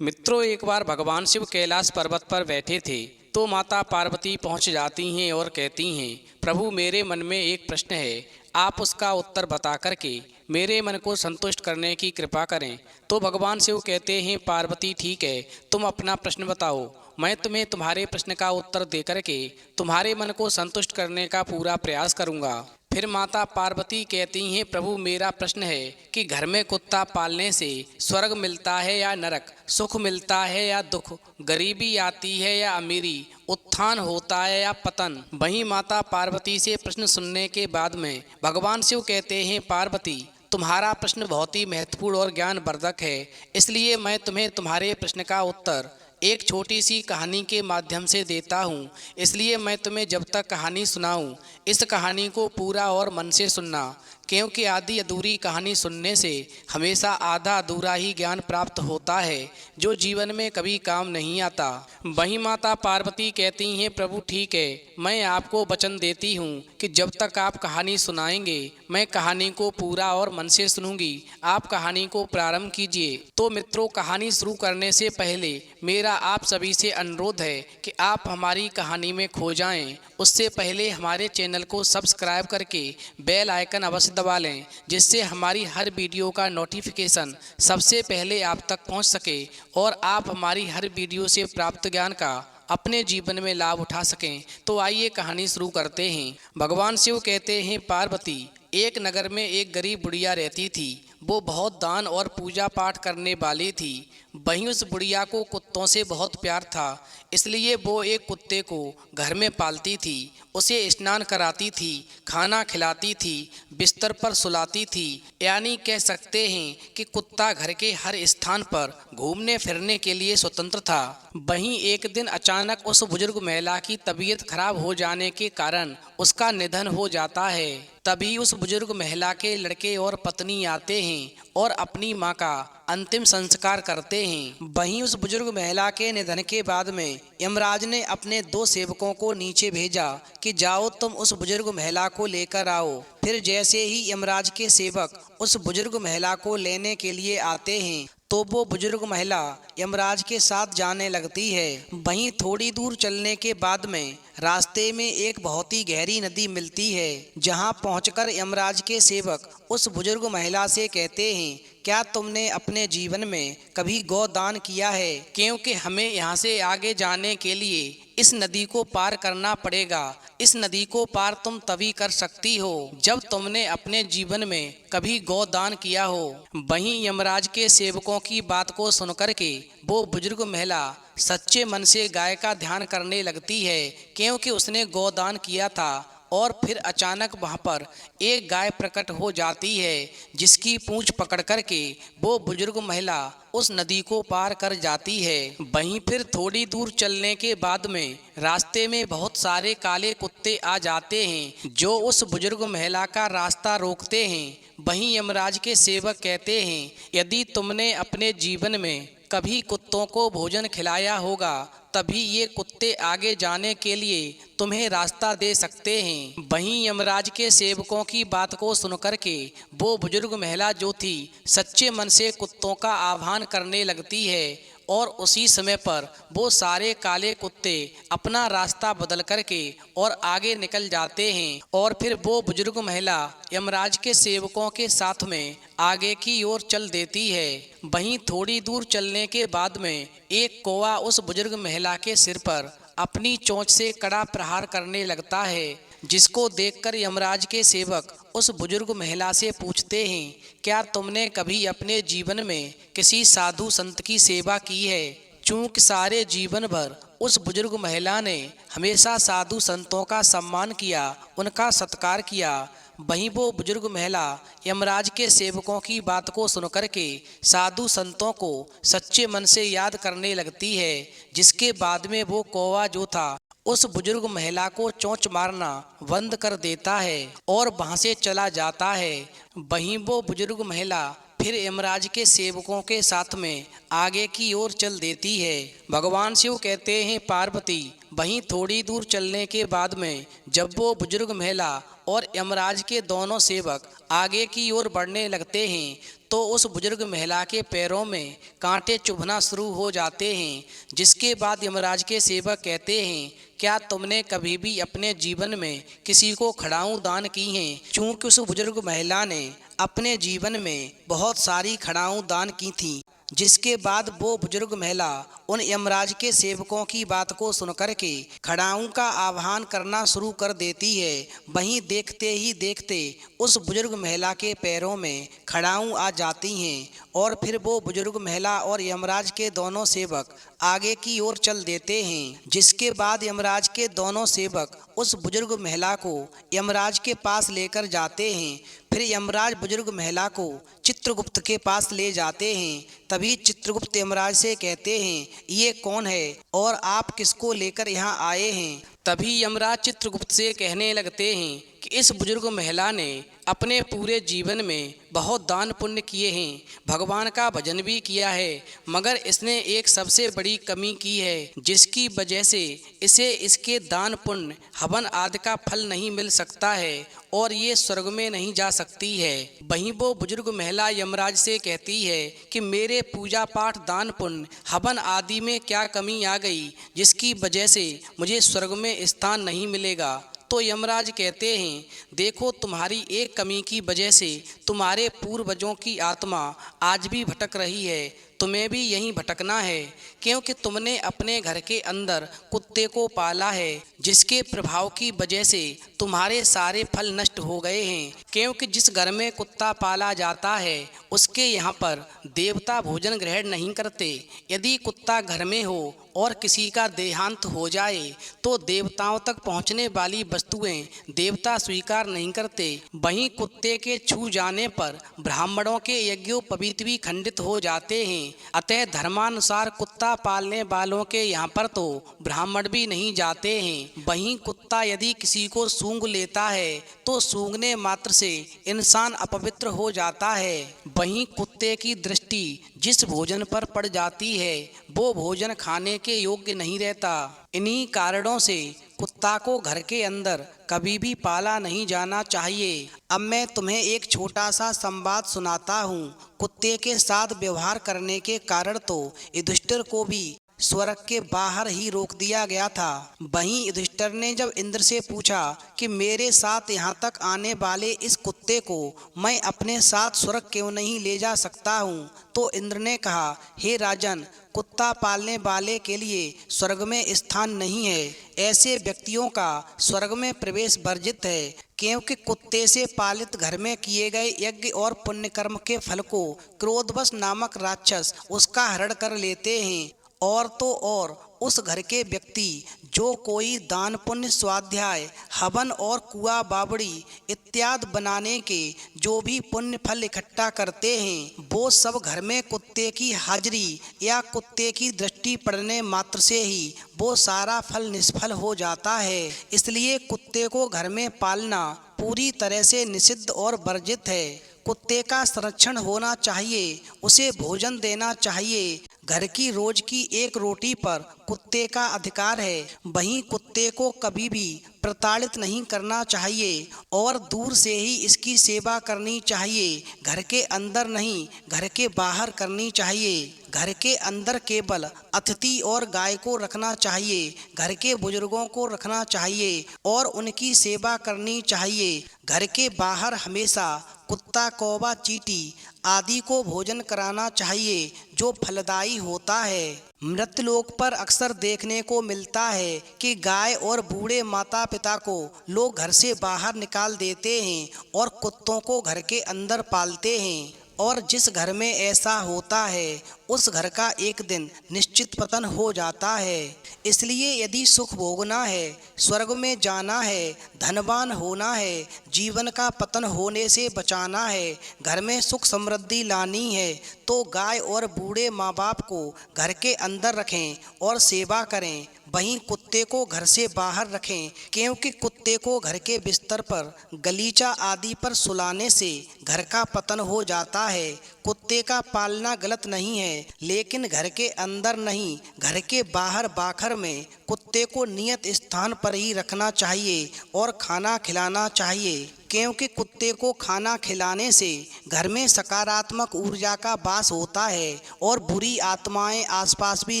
मित्रों, एक बार भगवान शिव कैलाश पर्वत पर बैठे थे तो माता पार्वती पहुंच जाती हैं और कहती हैं, प्रभु मेरे मन में एक प्रश्न है, आप उसका उत्तर बता करके मेरे मन को संतुष्ट करने की कृपा करें। तो भगवान शिव कहते हैं, पार्वती ठीक है, तुम अपना प्रश्न बताओ, मैं तुम्हें तुम्हारे प्रश्न का उत्तर दे करके तुम्हारे मन को संतुष्ट करने का पूरा प्रयास करूंगा। फिर माता पार्वती कहती हैं, प्रभु मेरा प्रश्न है कि घर में कुत्ता पालने से स्वर्ग मिलता है या नरक, सुख मिलता है या दुख, गरीबी आती है या अमीरी, उत्थान होता है या पतन। वहीं माता पार्वती से प्रश्न सुनने के बाद में भगवान शिव कहते हैं, पार्वती तुम्हारा प्रश्न बहुत ही महत्वपूर्ण और ज्ञानवर्धक है, इसलिए मैं तुम्हें तुम्हारे प्रश्न का उत्तर एक छोटी सी कहानी के माध्यम से देता हूँ। इसलिए मैं तुम्हें जब तक कहानी सुनाऊँ, इस कहानी को पूरा और मन से सुनना, क्योंकि आधी अधूरी कहानी सुनने से हमेशा आधा अधूरा ही ज्ञान प्राप्त होता है, जो जीवन में कभी काम नहीं आता। वहीं माता पार्वती कहती हैं, प्रभु ठीक है, मैं आपको वचन देती हूँ कि जब तक आप कहानी सुनाएंगे मैं कहानी को पूरा और मन से सुनूंगी। आप कहानी को प्रारंभ कीजिए। तो मित्रों, कहानी शुरू करने से पहले मेरा आप सभी से अनुरोध है कि आप हमारी कहानी में खो जाएं। उससे पहले हमारे चैनल को सब्सक्राइब करके बेल आइकन अवश्य दबा लें, जिससे हमारी हर वीडियो का नोटिफिकेशन सबसे पहले आप तक पहुंच सके और आप हमारी हर वीडियो से प्राप्त ज्ञान का अपने जीवन में लाभ उठा सकें। तो आइए कहानी शुरू करते हैं। भगवान शिव कहते हैं, पार्वती एक नगर में एक गरीब बुढ़िया रहती थी। वो बहुत दान और पूजा पाठ करने वाली थी। वहीं उस बुढ़िया को कुत्तों से बहुत प्यार था, इसलिए वो एक कुत्ते को घर में पालती थी, उसे स्नान कराती थी, खाना खिलाती थी, बिस्तर पर सुलाती थी। यानी कह सकते हैं कि कुत्ता घर के हर स्थान पर घूमने फिरने के लिए स्वतंत्र था। वहीं एक दिन अचानक उस बुजुर्ग महिला की तबीयत खराब हो जाने के कारण उसका निधन हो जाता है। तभी उस बुजुर्ग महिला के लड़के और पत्नी आते हैं और अपनी मां का अंतिम संस्कार करते हैं। वहीं उस बुजुर्ग महिला के निधन के बाद में यमराज ने अपने 2 सेवकों को नीचे भेजा कि जाओ तुम उस बुजुर्ग महिला को लेकर आओ। फिर जैसे ही यमराज के सेवक उस बुजुर्ग महिला को लेने के लिए आते हैं तो वो बुजुर्ग महिला यमराज के साथ जाने लगती है। वहीं थोड़ी दूर चलने के बाद में रास्ते में एक बहुत ही गहरी नदी मिलती है, जहां पहुंचकर यमराज के सेवक उस बुजुर्ग महिला से कहते हैं, क्या तुमने अपने जीवन में कभी गोदान किया है? क्योंकि हमें यहाँ से आगे जाने के लिए इस नदी को पार करना पड़ेगा। इस नदी को पार तुम तभी कर सकती हो जब तुमने अपने जीवन में कभी गोदान किया हो। वहीं यमराज के सेवकों की बात को सुनकर के वो बुजुर्ग महिला सच्चे मन से गाय का ध्यान करने लगती है, क्योंकि उसने गोदान किया था। और फिर अचानक वहाँ पर एक गाय प्रकट हो जाती है, जिसकी पूंछ पकड़ करके वो बुजुर्ग महिला उस नदी को पार कर जाती है। वहीं फिर थोड़ी दूर चलने के बाद में रास्ते में बहुत सारे काले कुत्ते आ जाते हैं, जो उस बुजुर्ग महिला का रास्ता रोकते हैं। वहीं यमराज के सेवक कहते हैं, यदि तुमने अपने जीवन में कभी कुत्तों को भोजन खिलाया होगा, तभी ये कुत्ते आगे जाने के लिए तुम्हें रास्ता दे सकते हैं। वहीं यमराज के सेवकों की बात को सुनकर के वो बुजुर्ग महिला जो थी सच्चे मन से कुत्तों का आह्वान करने लगती है और उसी समय पर वो सारे काले कुत्ते अपना रास्ता बदल करके और आगे निकल जाते हैं। और फिर वो बुजुर्ग महिला यमराज के सेवकों के साथ में आगे की ओर चल देती है। वहीं थोड़ी दूर चलने के बाद में एक कौवा उस बुजुर्ग महिला के सिर पर अपनी चोंच से कड़ा प्रहार करने लगता है, जिसको देखकर यमराज के सेवक उस बुजुर्ग महिला से पूछते हैं, क्या तुमने कभी अपने जीवन में किसी साधु संत की सेवा की है? चूंकि सारे जीवन भर उस बुजुर्ग महिला ने हमेशा साधु संतों का सम्मान किया, उनका सत्कार किया। वहीं वो बुजुर्ग महिला यमराज के सेवकों की बात को सुनकर के साधु संतों को सच्चे मन से याद करने लगती है, जिसके बाद में वो कौवा जो था उस बुजुर्ग महिला को चोंच मारना बंद कर देता है और वहां से चला जाता है। वहीं वो बुजुर्ग महिला फिर यमराज के सेवकों के साथ में आगे की ओर चल देती है। भगवान शिव कहते हैं, पार्वती वहीं थोड़ी दूर चलने के बाद में जब वो बुजुर्ग महिला और यमराज के दोनों सेवक आगे की ओर बढ़ने लगते हैं तो उस बुजुर्ग महिला के पैरों में कांटे चुभना शुरू हो जाते हैं। जिसके बाद यमराज के सेवक कहते हैं, क्या तुमने कभी भी अपने जीवन में किसी को खड़ाऊं दान की हैं? चूंकि उस बुजुर्ग महिला ने अपने जीवन में बहुत सारी खड़ाऊं दान की थीं। जिसके बाद वो बुजुर्ग महिला उन यमराज के सेवकों की बात को सुनकर के खड़ाऊं का आह्वान करना शुरू कर देती है। वहीं देखते ही देखते उस बुजुर्ग महिला के पैरों में खड़ाऊं आ जाती हैं और फिर वो बुजुर्ग महिला और यमराज के दोनों सेवक आगे की ओर चल देते हैं। जिसके बाद यमराज के दोनों सेवक उस बुजुर्ग महिला को यमराज के पास लेकर जाते हैं। फिर यमराज बुजुर्ग महिला को चित्रगुप्त के पास ले जाते हैं। तभी चित्रगुप्त यमराज से कहते हैं, ये कौन है और आप किसको लेकर यहाँ आए हैं? तभी यमराज चित्रगुप्त से कहने लगते हैं कि इस बुजुर्ग महिला ने अपने पूरे जीवन में बहुत दान पुण्य किए हैं, भगवान का भजन भी किया है, मगर इसने एक सबसे बड़ी कमी की है, जिसकी वजह से इसे इसके दान पुण्य हवन आदि का फल नहीं मिल सकता है और ये स्वर्ग में नहीं जा सकती है। वहीं वो बुजुर्ग महिला यमराज से कहती है कि मेरे पूजा पाठ दान पुण्य हवन आदि में क्या कमी आ गई जिसकी वजह से मुझे स्वर्ग में स्थान नहीं मिलेगा? तो यमराज कहते हैं, देखो तुम्हारी एक कमी की वजह से तुम्हारे पूर्वजों की आत्मा आज भी भटक रही है, तुम्हें भी यहीं भटकना है, क्योंकि तुमने अपने घर के अंदर कुत्ते को पाला है, जिसके प्रभाव की वजह से तुम्हारे सारे फल नष्ट हो गए हैं। क्योंकि जिस घर में कुत्ता पाला जाता है उसके यहाँ पर देवता भोजन ग्रहण नहीं करते। यदि कुत्ता घर में हो और किसी का देहांत हो जाए तो देवताओं तक पहुँचने वाली वस्तुएं देवता स्वीकार नहीं करते। वहीं कुत्ते के छू जाने पर ब्राह्मणों के यज्ञोपवीत भी खंडित हो जाते हैं। अतः धर्मानुसार कुत्ता पालने वालों के यहाँ पर तो ब्राह्मण भी नहीं जाते हैं। वहीं कुत्ता यदि किसी को सूंघ लेता है तो सूंघने मात्र से इंसान अपवित्र हो जाता है। वहीं कुत्ते की दृष्टि जिस भोजन पर पड़ जाती है वो भोजन खाने के योग्य नहीं रहता। इन्हीं कारणों से कुत्ता को घर के अंदर कभी भी पाला नहीं जाना चाहिए। अब मैं तुम्हें एक छोटा सा संवाद सुनाता हूँ। कुत्ते के साथ व्यवहार करने के कारण तो युधिष्ठिर को भी स्वर्ग के बाहर ही रोक दिया गया था। वहीं युधिष्ठिर ने जब इंद्र से पूछा कि मेरे साथ यहाँ तक आने वाले इस कुत्ते को मैं अपने साथ स्वर्ग क्यों नहीं ले जा सकता हूँ, तो इंद्र ने कहा, हे राजन, कुत्ता पालने वाले के लिए स्वर्ग में स्थान नहीं है। ऐसे व्यक्तियों का स्वर्ग में प्रवेश वर्जित है, क्योंकि कुत्ते से पालित घर में किए गए यज्ञ और पुण्य कर्म के फल को क्रोधवश नामक राक्षस उसका हरण कर लेते हैं। और तो और उस घर के व्यक्ति जो कोई दान पुण्य स्वाध्याय हवन और कुआ बावड़ी इत्यादि बनाने के जो भी पुण्य फल इकट्ठा करते हैं वो सब घर में कुत्ते की हाजिरी या कुत्ते की दृष्टि पड़ने मात्र से ही वो सारा फल निष्फल हो जाता है। इसलिए कुत्ते को घर में पालना पूरी तरह से निषिद्ध और वर्जित है। कुत्ते का संरक्षण होना चाहिए, उसे भोजन देना चाहिए। घर की रोज की एक रोटी पर कुत्ते का अधिकार है। वहीं कुत्ते को कभी भी प्रताड़ित नहीं करना चाहिए और दूर से ही इसकी सेवा करनी चाहिए। घर के अंदर नहीं, घर के बाहर करनी चाहिए। घर के अंदर केवल अतिथि और गाय को रखना चाहिए। घर के बुजुर्गों को रखना चाहिए और उनकी सेवा करनी चाहिए। घर के बाहर हमेशा कुत्ता, कौवा, चींटी आदि को भोजन कराना चाहिए जो फलदायी होता है। मृत्युलोक पर अक्सर देखने को मिलता है कि गाय और बूढ़े माता पिता को लोग घर से बाहर निकाल देते हैं और कुत्तों को घर के अंदर पालते हैं। और जिस घर में ऐसा होता है उस घर का एक दिन निश्चित पतन हो जाता है। इसलिए यदि सुख भोगना है, स्वर्ग में जाना है, धनवान होना है, जीवन का पतन होने से बचाना है, घर में सुख समृद्धि लानी है तो गाय और बूढ़े माँ बाप को घर के अंदर रखें और सेवा करें। वहीं कुत्ते को घर से बाहर रखें, क्योंकि कुत्ते को घर के बिस्तर पर, गलीचा आदि पर सुलाने से घर का पतन हो जाता है। कुत्ते का पालना गलत नहीं है, लेकिन घर के अंदर नहीं, घर के बाहर बाखर में कुत्ते को नियत स्थान पर ही रखना चाहिए और खाना खिलाना चाहिए, क्योंकि कुत्ते को खाना खिलाने से घर में सकारात्मक ऊर्जा का वास होता है और बुरी आत्माएं आसपास भी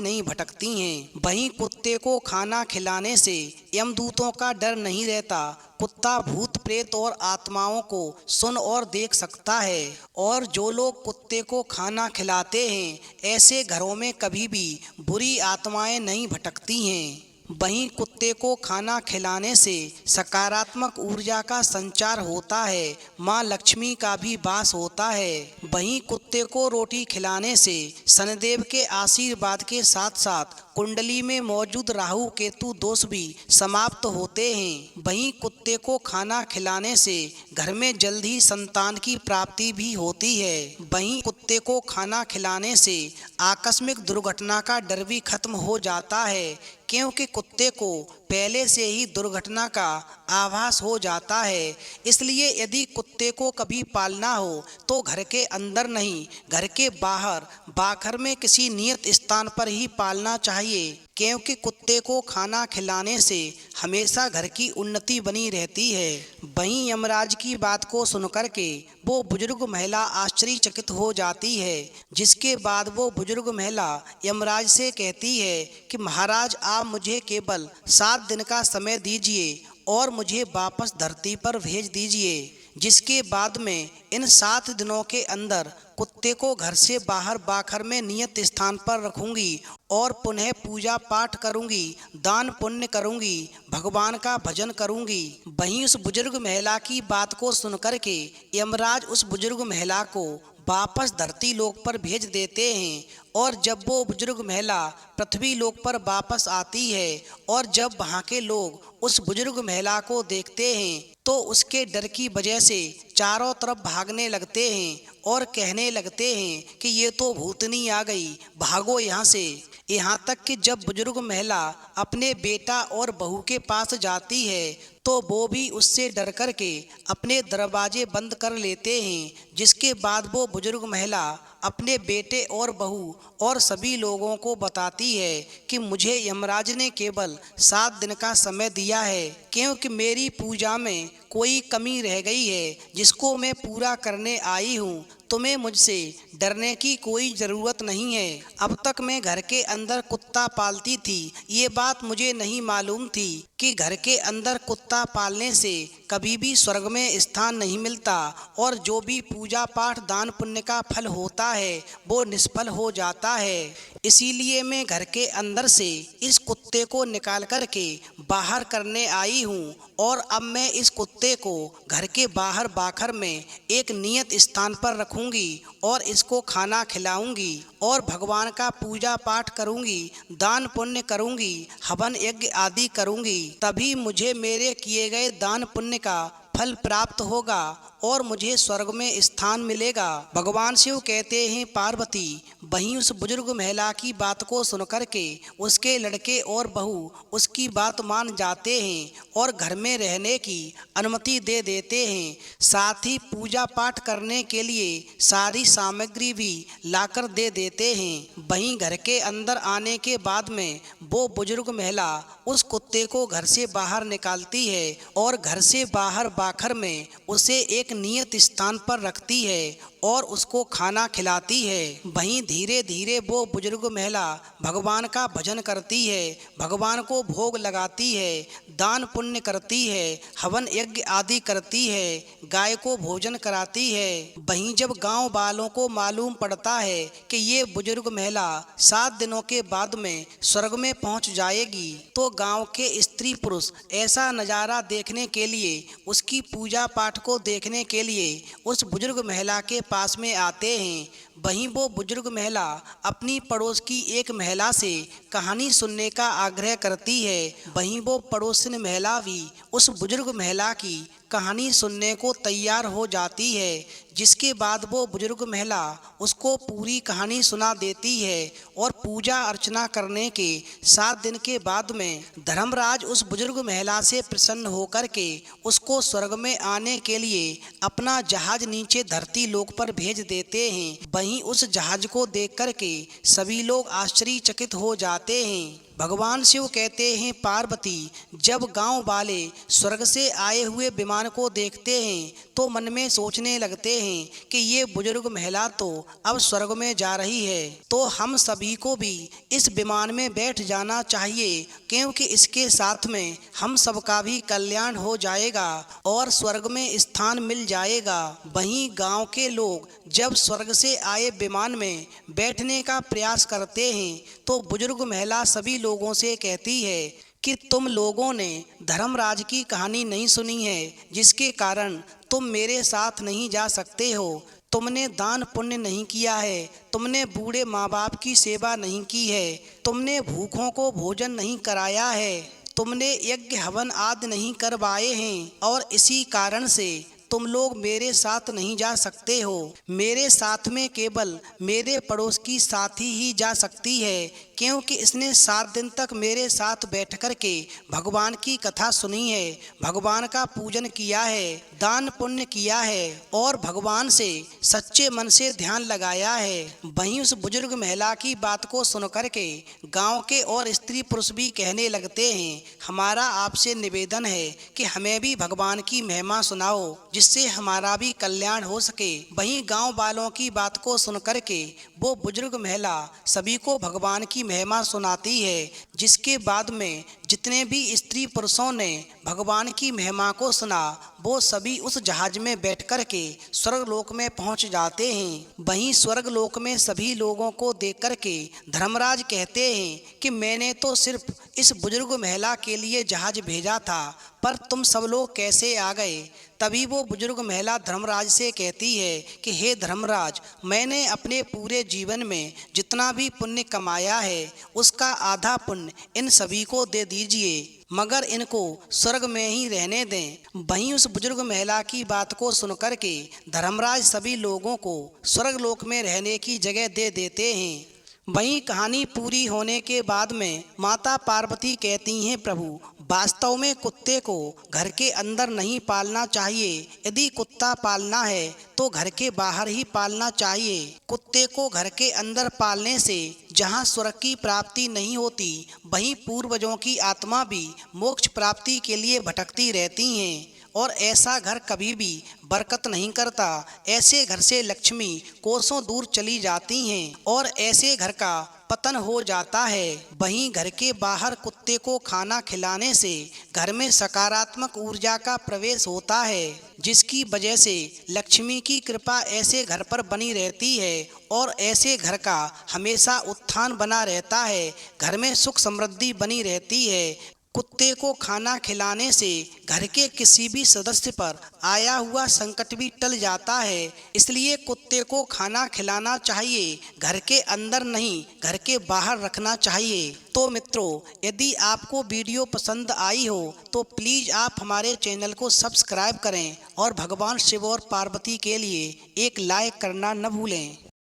नहीं भटकती हैं। वहीं कुत्ते को खाना खिलाने से यमदूतों का डर नहीं रहता। कुत्ता भूत प्रेत और आत्माओं को सुन और देख सकता है, और जो लोग कुत्ते को खाना खिलाते हैं, ऐसे घरों में कभी भी बुरी आत्माएं नहीं भटकती हैं। वहीं कुत्ते को खाना खिलाने से सकारात्मक ऊर्जा का संचार होता है, माँ लक्ष्मी का भी वास होता है। वहीं कुत्ते को रोटी खिलाने से शनिदेव के आशीर्वाद के साथ साथ कुंडली में मौजूद राहु केतु दोष भी समाप्त होते हैं। वहीं कुत्ते को खाना खिलाने से घर में जल्द ही संतान की प्राप्ति भी होती है। वहीं कुत्ते को खाना खिलाने से आकस्मिक दुर्घटना का डर भी खत्म हो जाता है, क्योंकि कुत्ते को पहले से ही दुर्घटना का आभास हो जाता है। इसलिए यदि कुत्ते को कभी पालना हो तो घर के अंदर नहीं, घर के बाहर बाखर में किसी नियत स्थान पर ही पालना चाहिए, क्योंकि कुत्ते को खाना खिलाने से हमेशा घर की उन्नति बनी रहती है। वहीं यमराज की बात को सुनकर के वो बुजुर्ग महिला आश्चर्यचकित हो जाती है, जिसके बाद वो बुजुर्ग महिला यमराज से कहती है कि महाराज, आप मुझे केवल 7 दिन का समय दीजिए और मुझे वापस धरती पर भेज दीजिए, जिसके बाद में इन 7 दिनों के अंदर कुत्ते को घर से बाहर बाखर में नियत स्थान पर रखूंगी और पुनः पूजा पाठ करूंगी, दान पुण्य करूंगी, भगवान का भजन करूंगी। वहीं उस बुजुर्ग महिला की बात को सुनकर के यमराज उस बुजुर्ग महिला को वापस धरती लोक पर भेज देते हैं। और जब वो बुजुर्ग महिला पृथ्वी लोक पर वापस आती है और जब वहाँ के लोग उस बुजुर्ग महिला को देखते हैं तो उसके डर की वजह से चारों तरफ भागने लगते हैं और कहने लगते हैं कि ये तो भूतनी आ गई, भागो यहाँ से। यहाँ तक कि जब बुजुर्ग महिला अपने बेटा और बहू के पास जाती है तो वो भी उससे डर कर के अपने दरवाजे बंद कर लेते हैं, जिसके बाद वो बुजुर्ग महिला अपने बेटे और बहू और सभी लोगों को बताती है कि मुझे यमराज ने केवल 7 दिन का समय दिया है, क्योंकि मेरी पूजा में कोई कमी रह गई है जिसको मैं पूरा करने आई हूँ। तुम्हें मुझसे डरने की कोई ज़रूरत नहीं है। अब तक मैं घर के अंदर कुत्ता पालती थी, ये बात मुझे नहीं मालूम थी कि घर के अंदर कुत्ता पालने से कभी भी स्वर्ग में स्थान नहीं मिलता और जो भी पूजा पाठ दान पुण्य का फल होता है वो निष्फल हो जाता है। इसीलिए मैं घर के अंदर से इस कुत्ते को निकाल कर के बाहर करने आई हूँ और अब मैं इस कुत्ते को घर के बाहर बाखर में एक नियत स्थान पर रखूँगी और इसको खाना खिलाऊंगी और भगवान का पूजा पाठ करूंगी, दान पुण्य करूंगी, हवन यज्ञ आदि करूंगी। तभी मुझे मेरे किए गए दान पुण्य का फल प्राप्त होगा और मुझे स्वर्ग में स्थान मिलेगा। भगवान शिव कहते हैं पार्वती। वहीं उस बुजुर्ग महिला की बात को सुनकर के उसके लड़के और बहू उसकी बात मान जाते हैं और घर में रहने की अनुमति दे देते हैं। साथ ही पूजा पाठ करने के लिए सारी सामग्री भी लाकर दे देते हैं। वहीं घर के अंदर आने के बाद में वो बुजुर्ग महिला उस कुत्ते को घर से बाहर निकालती है और घर से बाहर बाखर में उसे एक नियत स्थान पर रखती है और उसको खाना खिलाती है। वहीं धीरे धीरे वो बुजुर्ग महिला भगवान का भजन करती है, भगवान को भोग लगाती है, दान पुण्य करती है, हवन यज्ञ आदि करती है, गाय को भोजन कराती है। वहीं जब गांव वालों को मालूम पड़ता है कि ये बुजुर्ग महिला 7 दिनों के बाद में स्वर्ग में पहुंच जाएगी तो गांव के स्त्री पुरुष ऐसा नज़ारा देखने के लिए, उसकी पूजा पाठ को देखने के लिए उस बुजुर्ग महिला के पास में आते हैं। वहीं वो बुजुर्ग महिला अपनी पड़ोस की एक महिला से कहानी सुनने का आग्रह करती है। वहीं वो पड़ोसिन महिला भी उस बुजुर्ग महिला की कहानी सुनने को तैयार हो जाती है, जिसके बाद वो बुजुर्ग महिला उसको पूरी कहानी सुना देती है और पूजा अर्चना करने के 7 दिन के बाद में धर्मराज उस बुजुर्ग महिला से प्रसन्न होकर के उसको स्वर्ग में आने के लिए अपना जहाज नीचे धरती लोक पर भेज देते हैं। वहीं उस जहाज को देख कर के सभी लोग आश्चर्यचकित हो जाते हैं। भगवान शिव कहते हैं, पार्वती, जब गांव वाले स्वर्ग से आए हुए विमान को देखते हैं तो मन में सोचने लगते हैं कि ये बुजुर्ग महिला तो अब स्वर्ग में जा रही है, तो हम सभी को भी इस विमान में बैठ जाना चाहिए, क्योंकि इसके साथ में हम सबका भी कल्याण हो जाएगा और स्वर्ग में स्थान मिल जाएगा। वहीं गांव के लोग जब स्वर्ग से आए विमान में बैठने का प्रयास करते हैं तो बुजुर्ग महिला सभी लोगों से कहती है कि तुम लोगों ने धर्मराज की कहानी नहीं सुनी है, जिसके कारण तुम मेरे साथ नहीं जा सकते हो। तुमने दान पुण्य नहीं किया है, तुमने बूढ़े माँ बाप की सेवा नहीं की है, तुमने भूखों को भोजन नहीं कराया है, तुमने यज्ञ हवन आदि नहीं करवाए हैं और इसी कारण से तुम लोग मेरे साथ नहीं जा सकते हो। मेरे साथ में केवल मेरे पड़ोस की साथी ही जा सकती है, क्योंकि इसने 7 दिन तक मेरे साथ बैठ कर के भगवान की कथा सुनी है, भगवान का पूजन किया है, दान पुण्य किया है और भगवान से सच्चे मन से ध्यान लगाया है। वहीं उस बुजुर्ग महिला की बात को सुन कर के गाँव के और स्त्री पुरुष भी कहने लगते हैं, हमारा आपसे निवेदन है कि हमें भी भगवान की महिमा सुनाओ, जिससे हमारा भी कल्याण हो सके। वहीं गांव वालों की बात को सुन कर के वो बुजुर्ग महिला सभी को भगवान की महिमा सुनाती है, जिसके बाद में जितने भी स्त्री पुरुषों ने भगवान की महिमा को सुना वो सभी उस जहाज में बैठ कर के स्वर्ग लोक में पहुंच जाते हैं। वहीं स्वर्ग लोक में सभी लोगों को देख कर के धर्मराज कहते हैं कि मैंने तो सिर्फ इस बुजुर्ग महिला के लिए जहाज भेजा था, पर तुम सब लोग कैसे आ गए। तभी वो बुजुर्ग महिला धर्मराज से कहती है कि हे धर्मराज, मैंने अपने पूरे जीवन में जितना भी पुण्य कमाया है उसका आधा पुण्य इन सभी को दे दीजिए, मगर इनको स्वर्ग में ही रहने दें। वहीं उस बुजुर्ग महिला की बात को सुनकर के धर्मराज सभी लोगों को स्वर्ग लोक में रहने की जगह दे देते हैं। वहीं कहानी पूरी होने के बाद में माता पार्वती कहती हैं, प्रभु, वास्तव में कुत्ते को घर के अंदर नहीं पालना चाहिए। यदि कुत्ता पालना है तो घर के बाहर ही पालना चाहिए। कुत्ते को घर के अंदर पालने से जहाँ स्वर्ग की प्राप्ति नहीं होती, वहीं पूर्वजों की आत्मा भी मोक्ष प्राप्ति के लिए भटकती रहती हैं और ऐसा घर कभी भी बरकत नहीं करता। ऐसे घर से लक्ष्मी कोसों दूर चली जाती हैं और ऐसे घर का पतन हो जाता है। वहीं घर के बाहर कुत्ते को खाना खिलाने से घर में सकारात्मक ऊर्जा का प्रवेश होता है, जिसकी वजह से लक्ष्मी की कृपा ऐसे घर पर बनी रहती है और ऐसे घर का हमेशा उत्थान बना रहता है, घर में सुख समृद्धि बनी रहती है। कुत्ते को खाना खिलाने से घर के किसी भी सदस्य पर आया हुआ संकट भी टल जाता है, इसलिए कुत्ते को खाना खिलाना चाहिए, घर के अंदर नहीं घर के बाहर रखना चाहिए। तो मित्रों, यदि आपको वीडियो पसंद आई हो तो प्लीज़ आप हमारे चैनल को सब्सक्राइब करें और भगवान शिव और पार्वती के लिए एक लाइक करना न भूलें।